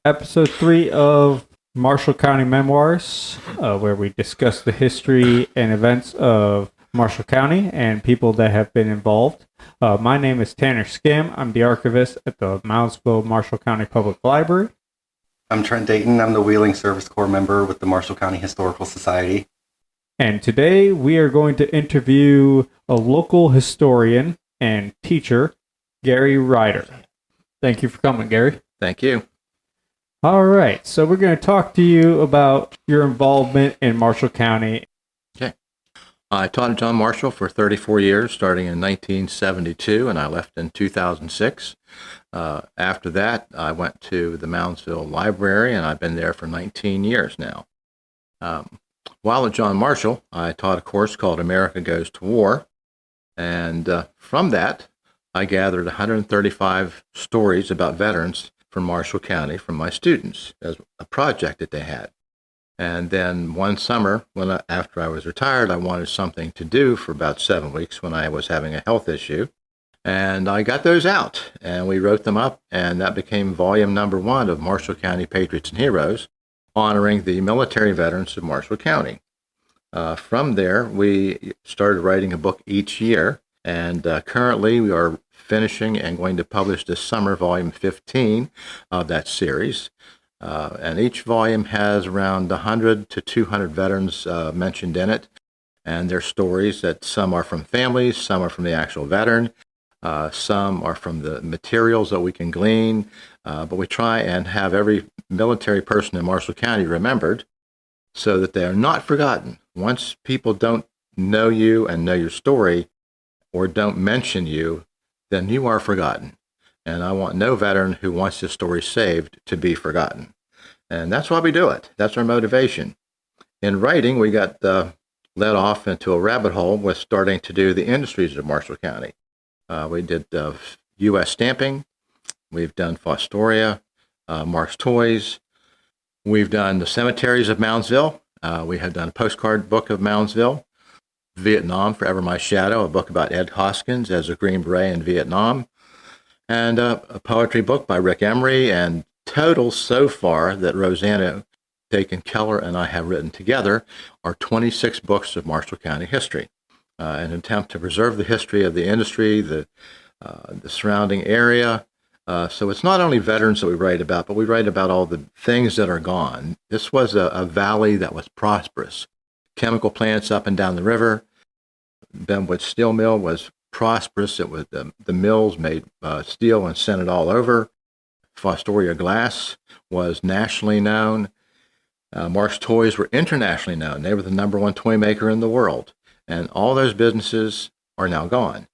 Episode 3 of Marshall County Memoirs, where we discuss the history and events of Marshall County and people that have been involved. My name is Tanner Skim. I'm the archivist at the Moundsville Marshall County Public Library. I'm Trent Dayton. I'm the Wheeling Service Corps member with the Marshall County Historical Society. And today we are going to interview a local historian and teacher, Gary Ryder. Thank you for coming, Gary. Thank you. All right, so we're going to talk to you about your involvement in Marshall County. Okay. I taught at John Marshall for 34 years, starting in 1972, and I left in 2006. After that, I went to the Moundsville Library, and I've been there for 19 years now. While at John Marshall, I taught a course called America Goes to War, and from that, I gathered 135 stories about veterans from Marshall County from my students as a project that they had. And then one summer, after I was retired, I wanted something to do for about 7 weeks when I was having a health issue. And I got those out, and we wrote them up, and that became volume number 1 of Marshall County Patriots and Heroes, honoring the military veterans of Marshall County. From there, we started writing a book each year, and currently we are finishing and going to publish this summer volume 15 of that series. And each volume has around 100 to 200 veterans mentioned in it, and their stories that some are from families, some are from the actual veteran, some are from the materials that we can glean, but we try and have every military person in Marshall County remembered so that they are not forgotten. Once people don't know you and know your story or don't mention you, then you are forgotten. And I want no veteran who wants his story saved to be forgotten. And that's why we do it. That's our motivation. In writing, we got led off into a rabbit hole with starting to do the industries of Marshall County. We did U.S. stamping. We've done Fostoria, Mark's Toys. We've done the cemeteries of Moundsville. We have done a postcard book of Moundsville. Vietnam, Forever My Shadow, a book about Ed Hoskins as a Green Beret in Vietnam, and a poetry book by Rick Emery, and total so far that Rosanna Dakin-Keller and I have written together are 26 books of Marshall County history, an attempt to preserve the history of the industry, the surrounding area. So it's not only veterans that we write about, but we write about all the things that are gone. This was a valley that was prosperous. Chemical plants up and down the river. Benwood Steel Mill was prosperous. It was the mills made steel and sent it all over. Fostoria Glass was nationally known. Mark's Toys were internationally known. They were the number 1 toy maker in the world. And all those businesses are now gone.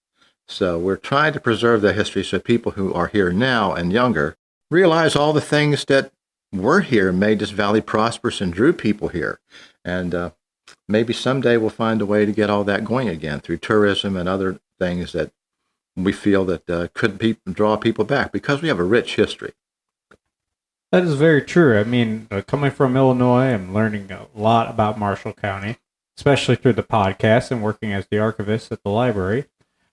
So we're trying to preserve the history so people who are here now and younger realize all the things that were here, made this valley prosperous and drew people here. And maybe someday we'll find a way to get all that going again through tourism and other things that we feel that could draw people back because we have a rich history. That is very true. I mean, coming from Illinois, I'm learning a lot about Marshall County, especially through the podcast and working as the archivist at the library.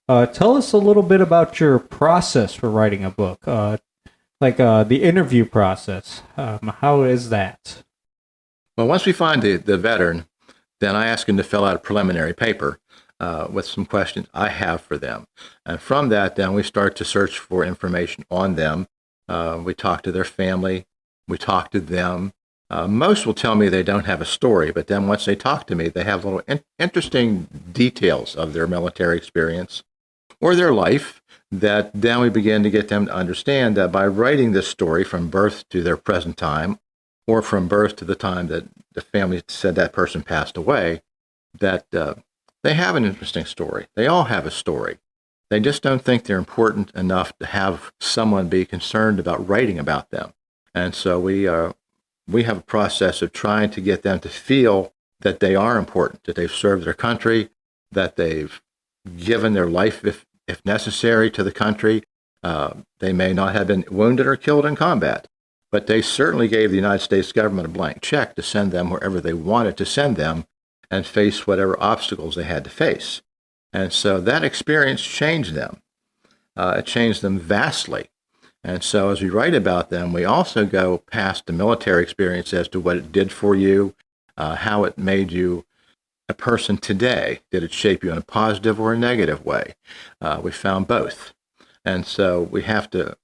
Tell us a little bit about your process for writing a book, the interview process. How is that? Well, once we find the veteran, then I ask them to fill out a preliminary paper with some questions I have for them. And from that, then we start to search for information on them. We talk to their family. We talk to them. Most will tell me they don't have a story, but then once they talk to me, they have little interesting details of their military experience or their life that then we begin to get them to understand that by writing this story from birth to their present time, or from birth to the time that the family said that person passed away, that they have an interesting story. They all have a story. They just don't think they're important enough to have someone be concerned about writing about them. And so we have a process of trying to get them to feel that they are important, that they've served their country, that they've given their life, if necessary, to the country. They may not have been wounded or killed in combat, but they certainly gave the United States government a blank check to send them wherever they wanted to send them and face whatever obstacles they had to face. And so that experience changed them. It changed them vastly. And so as we write about them, we also go past the military experience as to what it did for you, how it made you a person today. Did it shape you in a positive or a negative way? We found both. And so we have to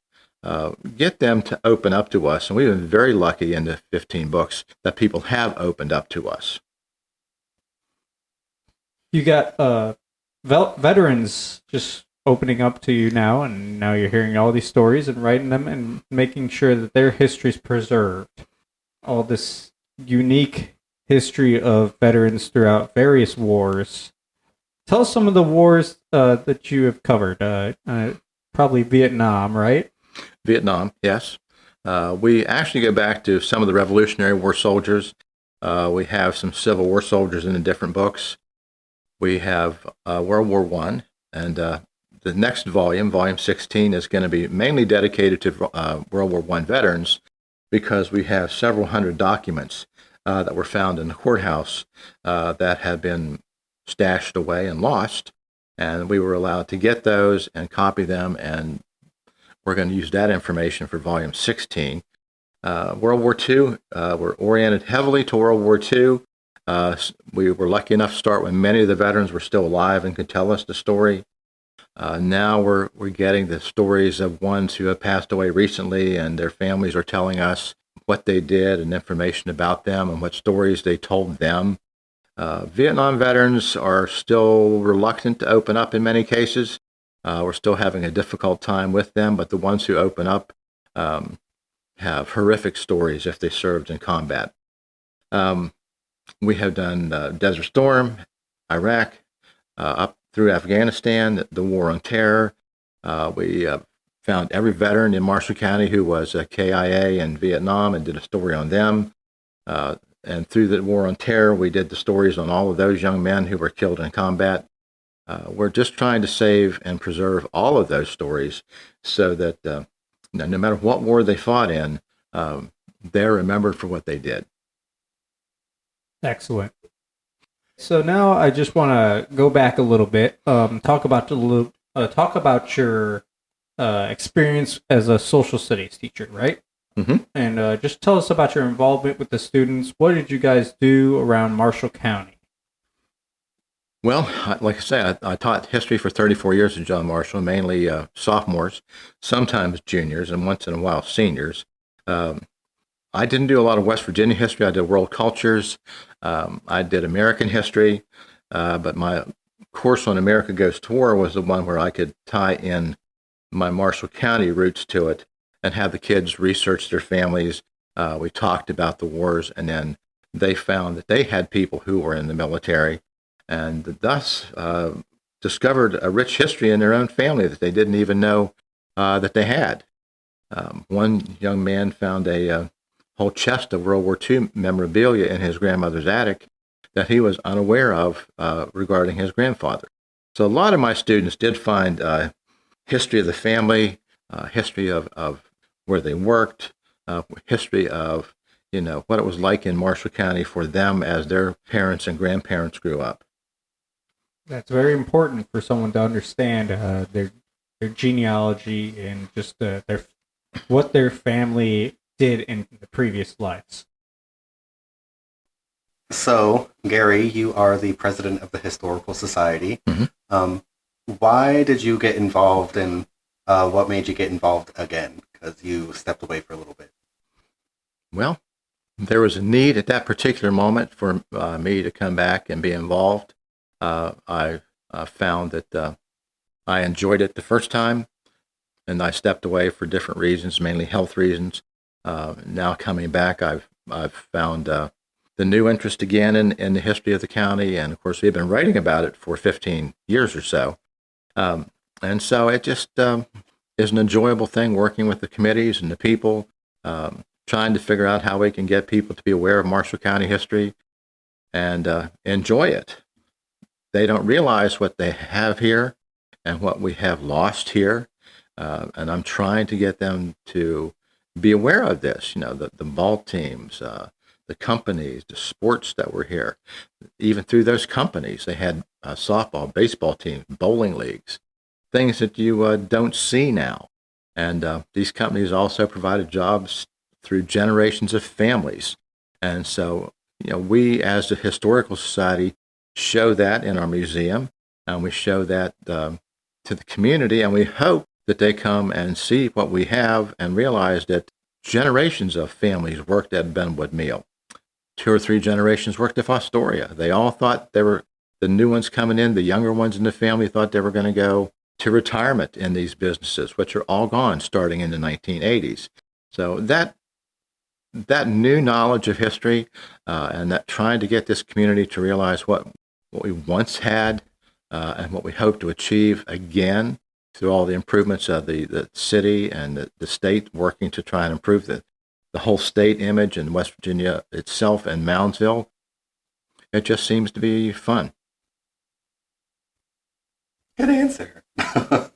get them to open up to us. And we've been very lucky in the 15 books that people have opened up to us. You got veterans just opening up to you now, and now you're hearing all these stories and writing them and making sure that their history's preserved. All this unique history of veterans throughout various wars. Tell us some of the wars that you have covered. Probably Vietnam, right? Vietnam, yes. We actually go back to some of the Revolutionary War soldiers. We have some Civil War soldiers in the different books. We have World War I, and the next volume, volume 16, is going to be mainly dedicated to World War I veterans, because we have several hundred documents that were found in the courthouse that had been stashed away and lost, and we were allowed to get those and copy them, and we're going to use that information for volume 16. World War II, we're oriented heavily to World War II. We were lucky enough to start when many of the veterans were still alive and could tell us the story. Now we're getting the stories of ones who have passed away recently, and their families are telling us what they did and information about them and what stories they told them. Vietnam veterans are still reluctant to open up in many cases. We're still having a difficult time with them, but the ones who open up have horrific stories if they served in combat. We have done Desert Storm, Iraq, up through Afghanistan, the War on Terror. We found every veteran in Marshall County who was a KIA in Vietnam and did a story on them. And through the War on Terror, we did the stories on all of those young men who were killed in combat. We're just trying to save and preserve all of those stories so that no matter what war they fought in, they're remembered for what they did. Excellent. So now I just want to go back a little bit, talk about your experience as a social studies teacher, right? Mm-hmm. And just tell us about your involvement with the students. What did you guys do around Marshall County? Well, like I say, I taught history for 34 years at John Marshall, mainly sophomores, sometimes juniors, and once in a while seniors. I didn't do a lot of West Virginia history. I did world cultures. I did American history, but my course on America Goes to War was the one where I could tie in my Marshall County roots to it and have the kids research their families. We talked about the wars, and then they found that they had people who were in the military, and thus discovered a rich history in their own family that they didn't even know that they had. One young man found a whole chest of World War II memorabilia in his grandmother's attic that he was unaware of regarding his grandfather. So a lot of my students did find history of the family, history of where they worked, history of what it was like in Marshall County for them as their parents and grandparents grew up. That's very important for someone to understand their genealogy and just what their family did in the previous lives. So, Gary, you are the president of the Historical Society. Mm-hmm. Why did you get involved, and what made you get involved again? Because you stepped away for a little bit. Well, there was a need at that particular moment for me to come back and be involved. I found that I enjoyed it the first time, and I stepped away for different reasons, mainly health reasons. Now coming back, I've found the new interest again in the history of the county, and of course we've been writing about it for 15 years or so. And so it just is an enjoyable thing working with the committees and the people, trying to figure out how we can get people to be aware of Marshall County history and enjoy it. They don't realize what they have here and what we have lost here. And I'm trying to get them to be aware of this, the ball teams, the companies, the sports that were here. Even through those companies, they had softball, baseball teams, bowling leagues, things that you don't see now. And these companies also provided jobs through generations of families. And so, we as a historical society show that in our museum, and we show that to the community, and we hope that they come and see what we have and realize that generations of families worked at Benwood Meal. 2 or 3 generations worked at Fostoria. They all thought they were the new ones coming in. The younger ones in the family thought they were going to go to retirement in these businesses, which are all gone starting in the 1980s. So that new knowledge of history and that trying to get this community to realize what we once had and what we hope to achieve again through all the improvements of the city and the state working to try and improve the whole state image in West Virginia itself and Moundsville, it just seems to be fun. Good answer. I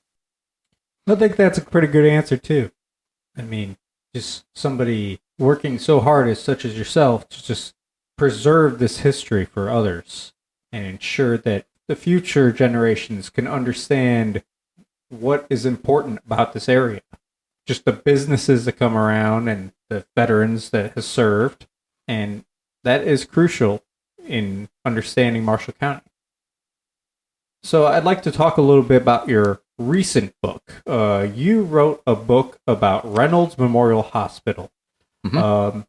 think that's a pretty good answer, too. I mean, just somebody working so hard as such as yourself to just preserve this history for others and ensure that the future generations can understand what is important about this area. Just the businesses that come around and the veterans that has served. And that is crucial in understanding Marshall County. So I'd like to talk a little bit about your recent book. You wrote a book about Reynolds Memorial Hospital. Mm-hmm.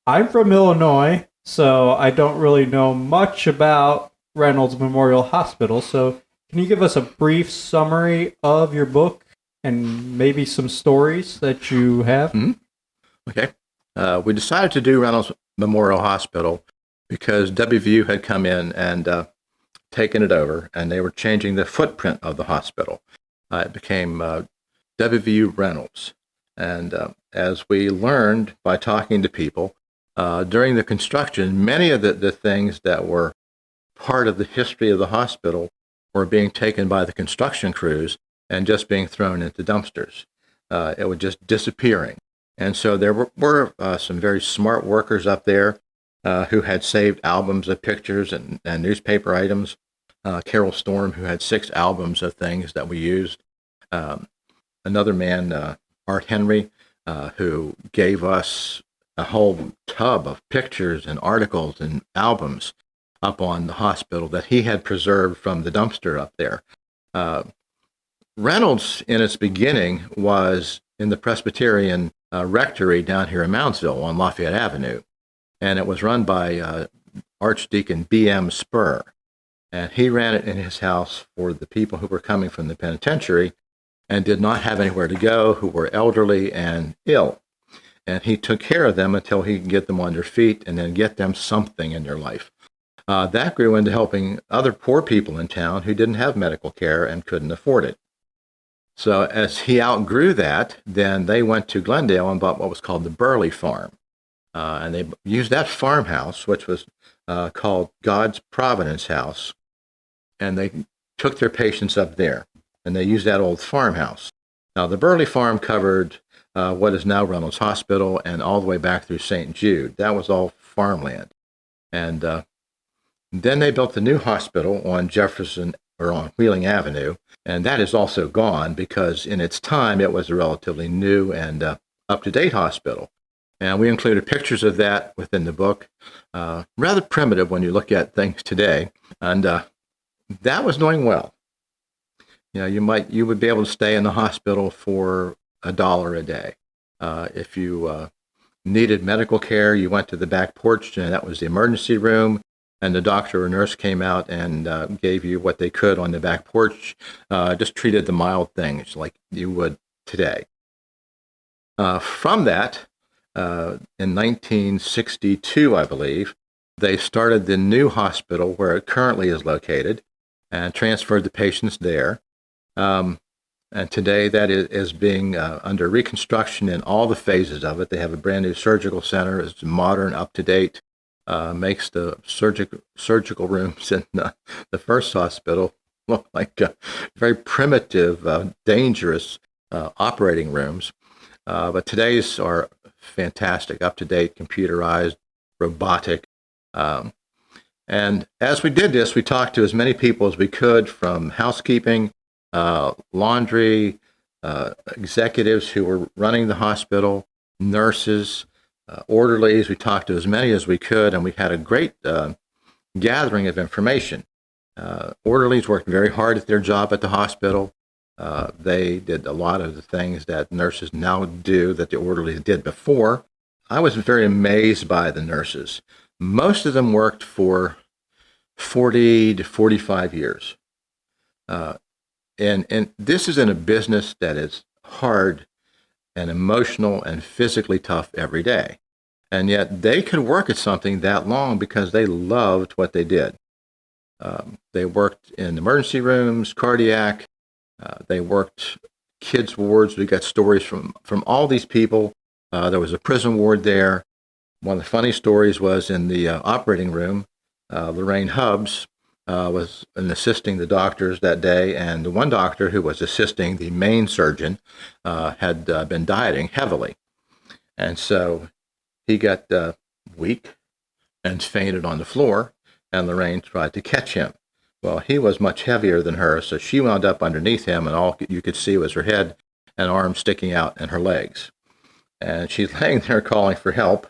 I'm from Illinois, so I don't really know much about Reynolds Memorial Hospital. So can you give us a brief summary of your book and maybe some stories that you have? Mm-hmm. Okay. We decided to do Reynolds Memorial Hospital because WVU had come in and taken it over, and they were changing the footprint of the hospital. It became WVU Reynolds. And as we learned by talking to people, during the construction, many of the things that were part of the history of the hospital were being taken by the construction crews and just being thrown into dumpsters. It was just disappearing. And so there were some very smart workers up there who had saved albums of pictures and newspaper items. Carol Storm, who had 6 albums of things that we used. Another man, Art Henry, who gave us a whole tub of pictures and articles and albums up on the hospital that he had preserved from the dumpster up there. Reynolds, in its beginning, was in the Presbyterian rectory down here in Moundsville on Lafayette Avenue, and it was run by Archdeacon B.M. Spur, and he ran it in his house for the people who were coming from the penitentiary and did not have anywhere to go, who were elderly and ill, and he took care of them until he could get them on their feet and then get them something in their life. That grew into helping other poor people in town who didn't have medical care and couldn't afford it. So as he outgrew that, then they went to Glendale and bought what was called the Burley Farm. And they used that farmhouse, which was called God's Providence House, and they took their patients up there, and they used that old farmhouse. Now, the Burley Farm covered what is now Reynolds Hospital and all the way back through St. Jude. That was all farmland. And then they built the new hospital on on Wheeling Avenue, and that is also gone because in its time it was a relatively new and up-to-date hospital. And we included pictures of that within the book. Rather primitive when you look at things today, and that was doing well. You would be able to stay in the hospital for $1 a day. If you needed medical care, you went to the back porch, and that was the emergency room. And the doctor or nurse came out and gave you what they could on the back porch, just treated the mild things like you would today. From that, in 1962, I believe, they started the new hospital where it currently is located and transferred the patients there. And today that is being under reconstruction in all the phases of it. They have a brand new surgical center. It's modern, up-to-date. Makes the surgical rooms in the first hospital look like very primitive, dangerous operating rooms. But today's are fantastic, up-to-date, computerized, robotic. And as we did this, we talked to as many people as we could, from housekeeping, laundry, executives who were running the hospital, nurses, orderlies. We talked to as many as we could, and we had a great gathering of information. Orderlies worked very hard at their job at the hospital. They did a lot of the things that nurses now do that the orderlies did before. I was very amazed by the nurses. Most of them worked for 40 to 45 years. And this is in a business that is hard and emotional and physically tough every day. And yet they could work at something that long because they loved what they did. They worked in emergency rooms, cardiac. They worked kids' wards. We got stories from all these people. There was a prison ward there. One of the funny stories was in the operating room, Lorraine Hubbs was assisting the doctors that day, and the one doctor who was assisting the main surgeon had been dieting heavily. And so he got weak and fainted on the floor, and Lorraine tried to catch him. Well, he was much heavier than her, so she wound up underneath him, and all you could see was her head and arms sticking out and her legs. And she's laying there calling for help,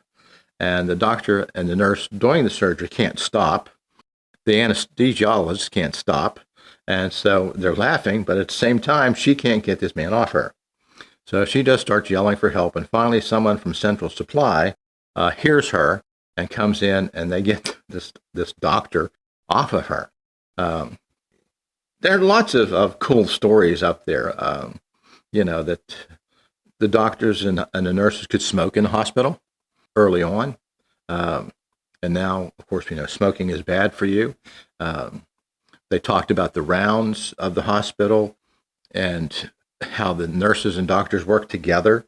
and the doctor and the nurse doing the surgery can't stop. The anesthesiologist can't stop, and so they're laughing, but at the same time, she can't get this man off her. So she just starts yelling for help, and finally someone from Central Supply hears her and comes in, and they get this doctor off of her. There are lots of cool stories up there, that the doctors and the nurses could smoke in the hospital early on. And now, of course, smoking is bad for you. They talked about the rounds of the hospital and how the nurses and doctors work together.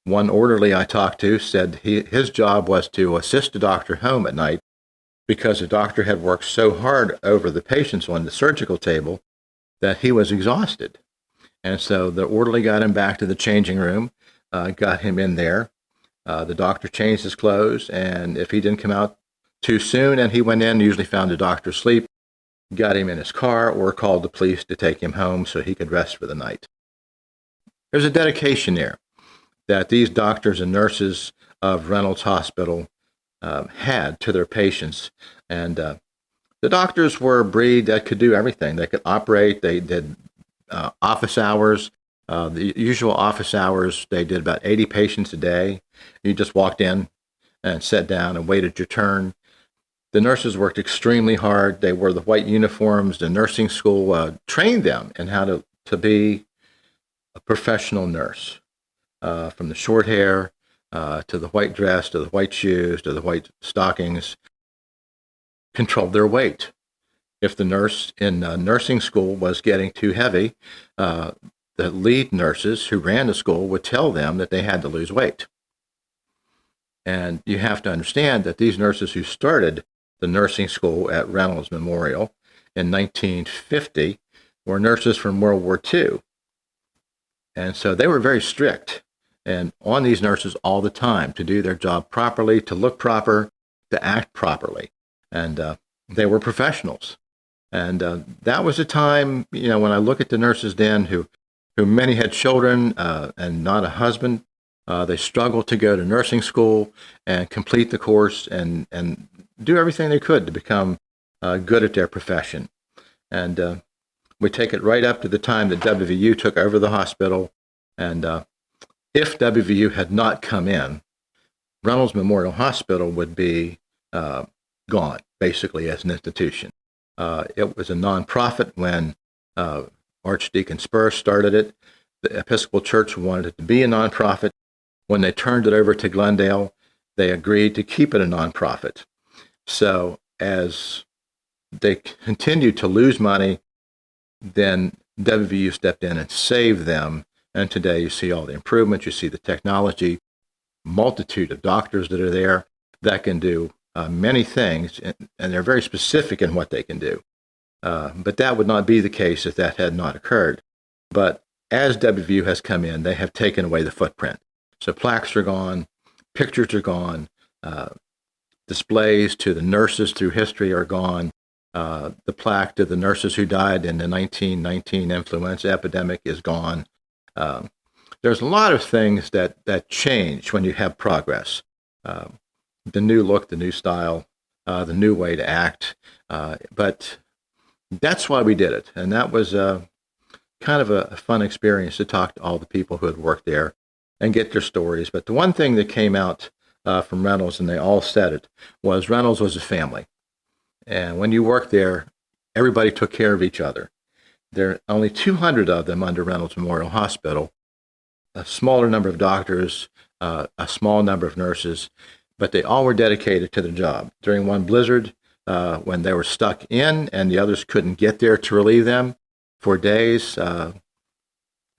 One orderly I talked to said his job was to assist the doctor home at night because the doctor had worked so hard over the patients on the surgical table that he was exhausted. And so the orderly got him back to the changing room, got him in there. The doctor changed his clothes, and if he didn't come out too soon and he went in, usually found the doctor asleep, got him in his car or called the police to take him home so he could rest for the night. There's a dedication there that these doctors and nurses of Reynolds Hospital had to their patients. And the doctors were a breed that could do everything. They could operate. They did office hours. The usual office hours, they did about 80 patients a day. You just walked in and sat down and waited your turn. The nurses worked extremely hard. They wore the white uniforms. The nursing school trained them in how to be a professional nurse, from the short hair to the white dress, to the white shoes, to the white stockings, controlled their weight. If the nurse in nursing school was getting too heavy, the lead nurses who ran the school would tell them that they had to lose weight. And you have to understand that these nurses who started the nursing school at Reynolds Memorial in 1950 were nurses from World War II. And so they were very strict and on these nurses all the time to do their job properly, to look proper, to act properly. And they were professionals. And that was a time, when I look at the nurses then who many had children and not a husband, they struggled to go to nursing school and complete the course and do everything they could to become good at their profession. And we take it right up to the time that WVU took over the hospital. And if WVU had not come in, Reynolds Memorial Hospital would be gone, basically, as an institution. It was a nonprofit when Archdeacon Spur started it. The Episcopal Church wanted it to be a nonprofit. When they turned it over to Glendale, they agreed to keep it a nonprofit. So as they continued to lose money, then WVU stepped in and saved them. And today you see all the improvements, you see the technology, multitude of doctors that are there that can do many things, and they're very specific in what they can do. But that would not be the case if that had not occurred. But as WVU has come in, they have taken away the footprint. So plaques are gone, pictures are gone, displays to the nurses through history are gone. The plaque to the nurses who died in the 1919 influenza epidemic is gone. There's a lot of things that change when you have progress. The new look, the new style, the new way to act. But that's why we did it. And that was kind of a fun experience to talk to all the people who had worked there and get their stories. But the one thing that came out from Reynolds, and they all said it, was Reynolds was a family. And when you worked there, everybody took care of each other. There are only 200 of them under Reynolds Memorial Hospital, a smaller number of doctors, a small number of nurses, but they all were dedicated to their job. During one blizzard, when they were stuck in and the others couldn't get there to relieve them for days,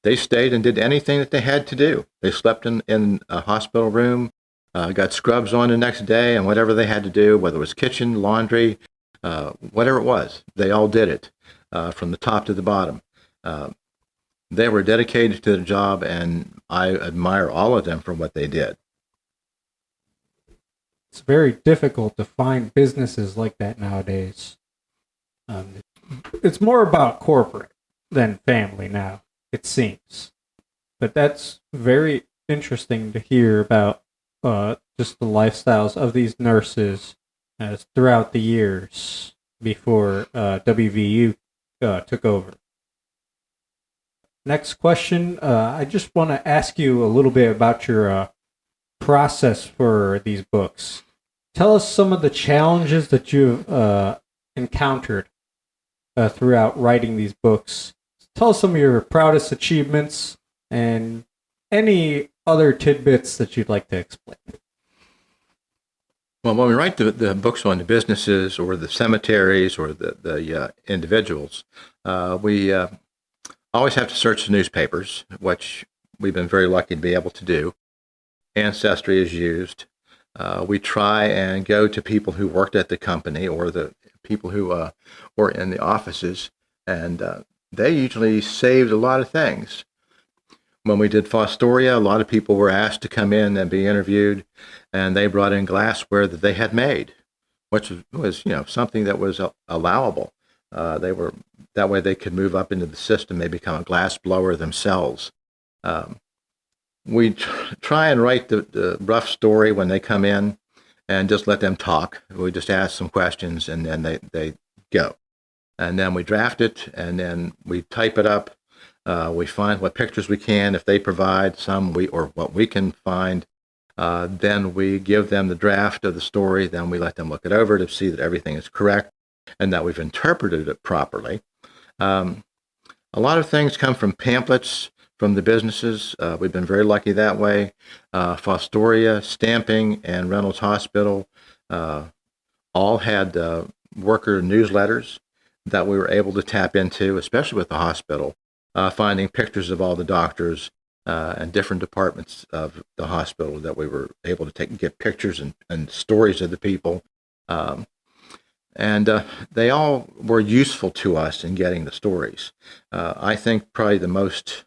they stayed and did anything that they had to do. They slept in a hospital room, got scrubs on the next day, and whatever they had to do, whether it was kitchen, laundry, whatever it was, they all did it from the top to the bottom. They were dedicated to their job, and I admire all of them for what they did. It's very difficult to find businesses like that nowadays. It's more about corporate than family now, it seems. But that's very interesting to hear about just the lifestyles of these nurses throughout the years before WVU took over. Next question. I just want to ask you a little bit about your process for these books. Tell us some of the challenges that you've encountered throughout writing these books. Tell us some of your proudest achievements and any other tidbits that you'd like to explain. Well, when we write the books on the businesses or the cemeteries or the individuals, we always have to search the newspapers, which we've been very lucky to be able to do. Ancestry is used. We try and go to people who worked at the company or the people who were in the offices, and they usually saved a lot of things. When we did Fostoria, a lot of people were asked to come in and be interviewed, and they brought in glassware that they had made, which was something that was allowable. That way they could move up into the system. They become a glass blower themselves. We try and write the rough story when they come in and just let them talk. We just ask some questions and then they go. And then we draft it and then we type it up. We find what pictures we can. If they provide some, or what we can find, then we give them the draft of the story. Then we let them look it over to see that everything is correct and that we've interpreted it properly. A lot of things come from pamphlets from the businesses. We've been very lucky that way. Fostoria, Stamping, and Reynolds Hospital all had worker newsletters that we were able to tap into, especially with the hospital, finding pictures of all the doctors and different departments of the hospital that we were able to get pictures and stories of the people. And they all were useful to us in getting the stories. I think probably the most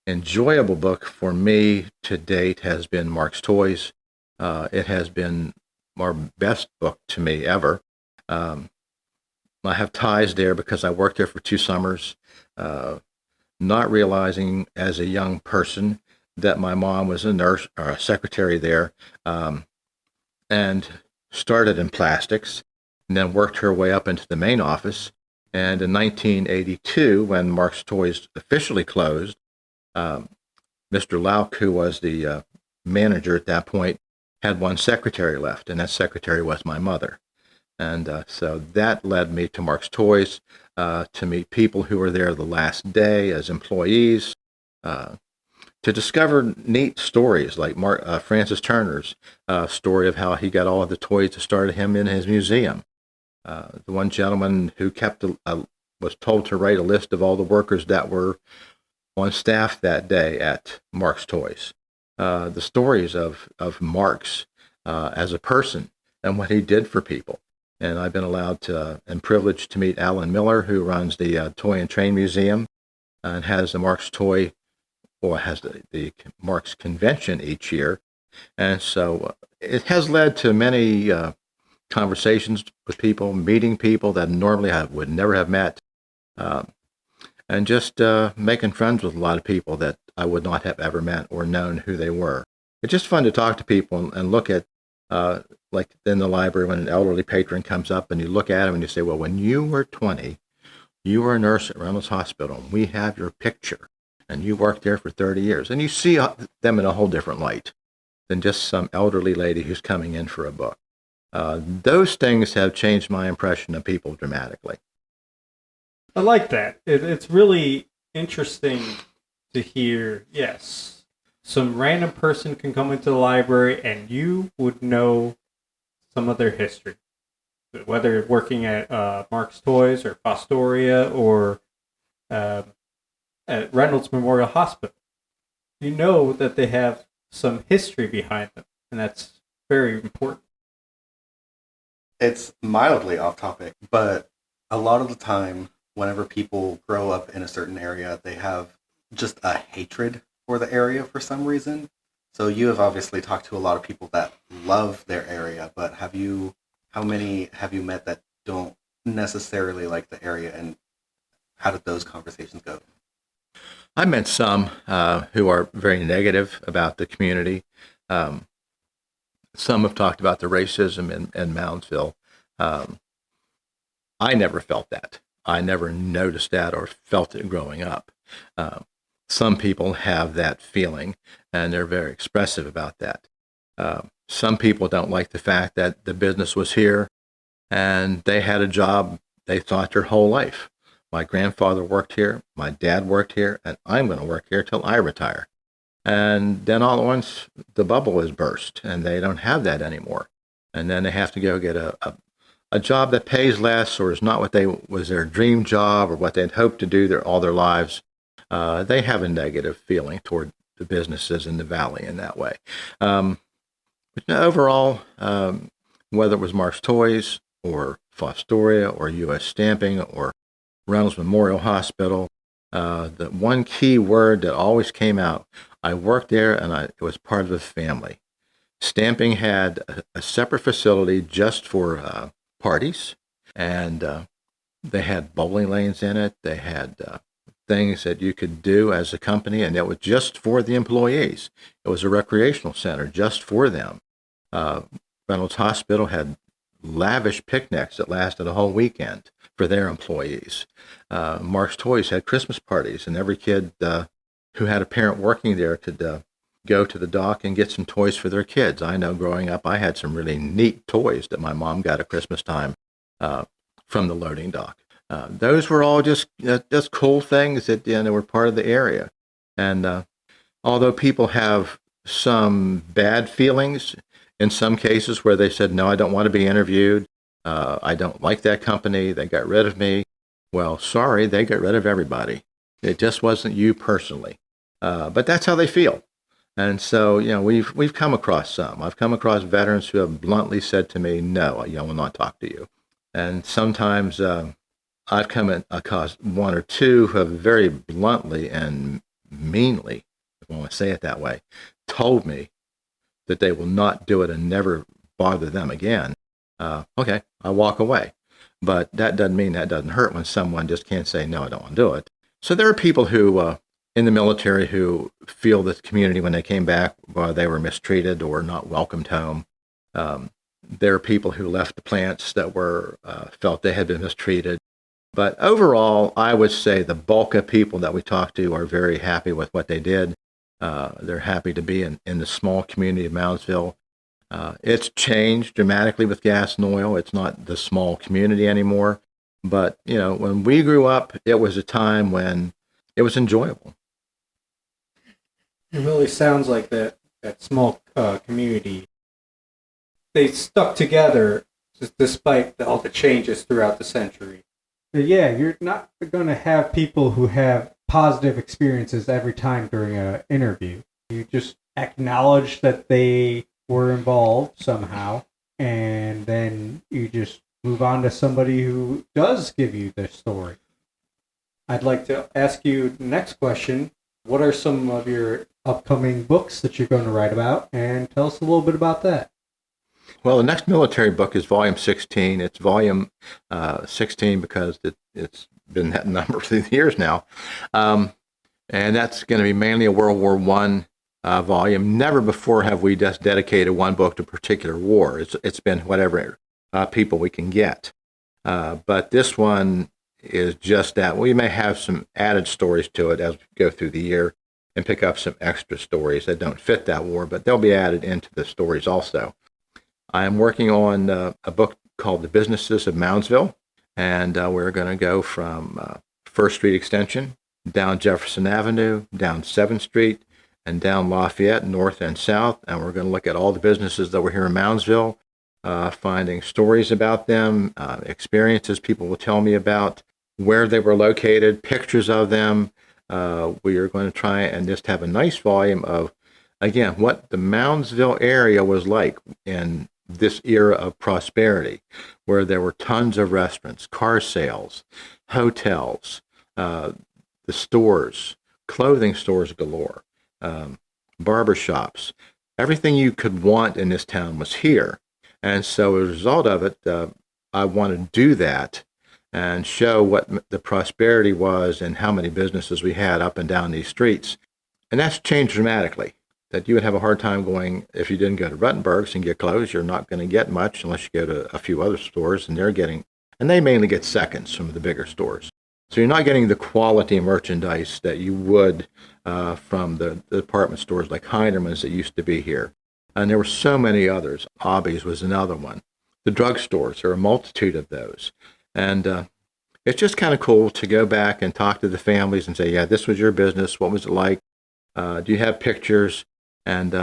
enjoyable book for me to date has been Mark's Toys. It has been our best book to me ever. I have ties there because I worked there for 2 summers, not realizing as a young person that my mom was a nurse or a secretary there, and started in plastics and then worked her way up into the main office. And in 1982, when Mark's Toys officially closed, Mr. Lauk, who was the manager at that point, had one secretary left, and that secretary was my mother. And so that led me to Mark's Toys, to meet people who were there the last day as employees, to discover neat stories like Francis Turner's story of how he got all of the toys that started him in his museum. The one gentleman who was told to write a list of all the workers that were on staff that day at Mark's Toys. The stories of Mark's as a person and what he did for people. And I've been allowed to and privileged to meet Alan Miller, who runs the Toy and Train Museum and has the Mark's Toy, or has the Mark's Convention each year. And so it has led to many conversations with people, meeting people that normally I would never have met, um, and just making friends with a lot of people that I would not have ever met or known who they were. It's just fun to talk to people and look at, like in the library, when an elderly patron comes up and you look at him and you say, well, when you were 20, you were a nurse at Reynolds Hospital. And we have your picture, and you worked there for 30 years. And you see them in a whole different light than just some elderly lady who's coming in for a book. Those things have changed my impression of people dramatically. I like that. It's really interesting to hear, yes, some random person can come into the library and you would know some of their history. Whether working at Mark's Toys or Fostoria or at Reynolds Memorial Hospital. You know that they have some history behind them, and that's very important. It's mildly off topic, but a lot of the time, whenever people grow up in a certain area, they have just a hatred for the area for some reason. So you have obviously talked to a lot of people that love their area, but how many have you met that don't necessarily like the area, and how did those conversations go? I met some who are very negative about the community. Some have talked about the racism in Moundsville. I never felt that. I never noticed that or felt it growing up. Some people have that feeling, and they're very expressive about that. Some people don't like the fact that the business was here, and they had a job they thought their whole life. My grandfather worked here, my dad worked here, and I'm going to work here till I retire. And then all at once, the bubble is burst, and they don't have that anymore. And then they have to go get a job that pays less, or is not what was their dream job, or what they'd hoped to do all their lives. They have a negative feeling toward the businesses in the valley in that way. But overall, whether it was Mark's Toys or Fostoria or U.S. Stamping or Reynolds Memorial Hospital, the one key word that always came out, I worked there and it was part of the family. Stamping had a separate facility just for parties, and they had bowling lanes in it. They had things that you could do as a company, and it was just for the employees. It was a recreational center just for them. Reynolds Hospital had lavish picnics that lasted a whole weekend for their employees. Mark's Toys had Christmas parties, and every kid who had a parent working there could go to the dock and get some toys for their kids. I know growing up, I had some really neat toys that my mom got at Christmas time from the loading dock. Those were all just cool things that they were part of the area. And although people have some bad feelings in some cases where they said, no, I don't want to be interviewed, I don't like that company, they got rid of me. Well, sorry, they got rid of everybody. It just wasn't you personally. But that's how they feel. And so, we've come across some. I've come across veterans who have bluntly said to me, no, I will not talk to you. And sometimes I've come across one or two who have very bluntly and meanly, if I want to say it that way, told me that they will not do it and never bother them again. Okay, I walk away. But that doesn't mean that doesn't hurt when someone just can't say, no, I don't want to do it. So there are people who in the military who feel that the community, when they came back, they were mistreated or not welcomed home. There are people who left the plants that were felt they had been mistreated. But overall, I would say the bulk of people that we talk to are very happy with what they did. They're happy to be in the small community of Moundsville. It's changed dramatically with gas and oil. It's not the small community anymore. But, when we grew up, it was a time when it was enjoyable. It really sounds like that small community, they stuck together despite all the changes throughout the century. But yeah, you're not going to have people who have positive experiences every time during an interview. You just acknowledge that they were involved somehow, and then you just move on to somebody who does give you their story. I'd like to ask you the next question. What are some of your upcoming books that you're going to write about? And tell us a little bit about that. Well, the next military book is volume 16. It's volume 16 because it's been that number through the years now. And that's going to be mainly a World War I volume. Never before have we just dedicated one book to a particular war. It's been whatever people we can get. But this one is just that. We may have some added stories to it as we go through the year and pick up some extra stories that don't fit that war, but they'll be added into the stories also. I am working on a book called The Businesses of Moundsville, and we're going to go from First Street Extension, down Jefferson Avenue, down 7th Street, and down Lafayette, north and south, and we're going to look at all the businesses that were here in Moundsville, finding stories about them, experiences people will tell me about, where they were located, pictures of them. We are going to try and just have a nice volume of, again, what the Moundsville area was like in this era of prosperity, where there were tons of restaurants, car sales, hotels, the stores, clothing stores galore, barber shops. Everything you could want in this town was here. And so as a result of it, I want to do that and show what the prosperity was and how many businesses we had up and down these streets. And that's changed dramatically. That you would have a hard time going, if you didn't go to Ruttenberg's and get clothes, you're not going to get much unless you go to a few other stores, and they mainly get seconds from the bigger stores. So you're not getting the quality merchandise that you would from the department stores like Heinerman's that used to be here. And there were so many others. Obby's was another one. The drugstores, there are a multitude of those. And it's just kind of cool to go back and talk to the families and say, yeah, this was your business. What was it like? Do you have pictures? And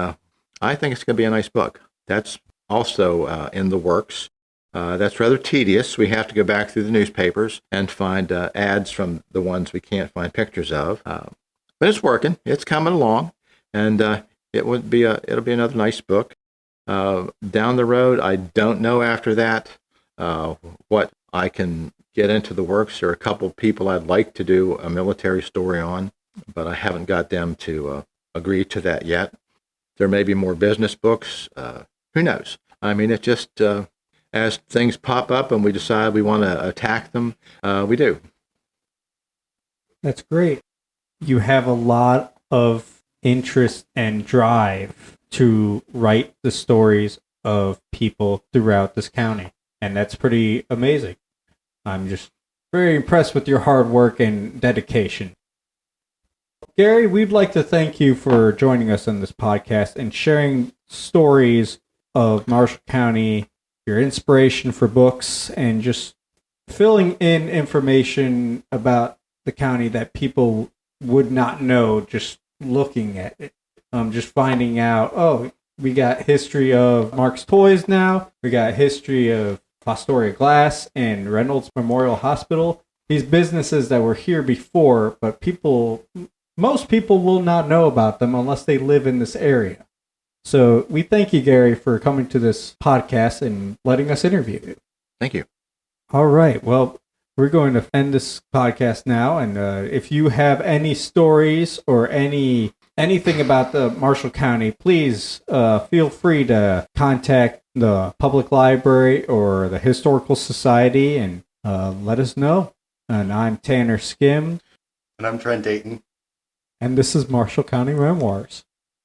I think it's going to be a nice book. That's also in the works. That's rather tedious. We have to go back through the newspapers and find ads from the ones we can't find pictures of. But it's working. It's coming along. And it'll be another nice book. Down the road, I don't know after that what I can get into the works. There are a couple of people I'd like to do a military story on, but I haven't got them to agree to that yet. There may be more business books. Who knows? I mean, it just, as things pop up and we decide we want to attack them, we do. That's great. You have a lot of interest and drive to write the stories of people throughout this county, and that's pretty amazing. I'm just very impressed with your hard work and dedication. Gary, we'd like to thank you for joining us on this podcast and sharing stories of Marshall County, your inspiration for books, and just filling in information about the county that people would not know just looking at it. Just finding out, oh, we got history of Mark's Toys now. We got history of Fostoria Glass and Reynolds Memorial Hospital. These businesses that were here before, but most people will not know about them unless they live in this area. So we thank you, Gary, for coming to this podcast and letting us interview you. Thank you. All right. Well, we're going to end this podcast now. And if you have any stories or anything about the Marshall County, please feel free to contact the public library or the Historical Society and let us know. And I'm Tanner Skim. And I'm Trent Dayton. And this is Marshall County Memoirs.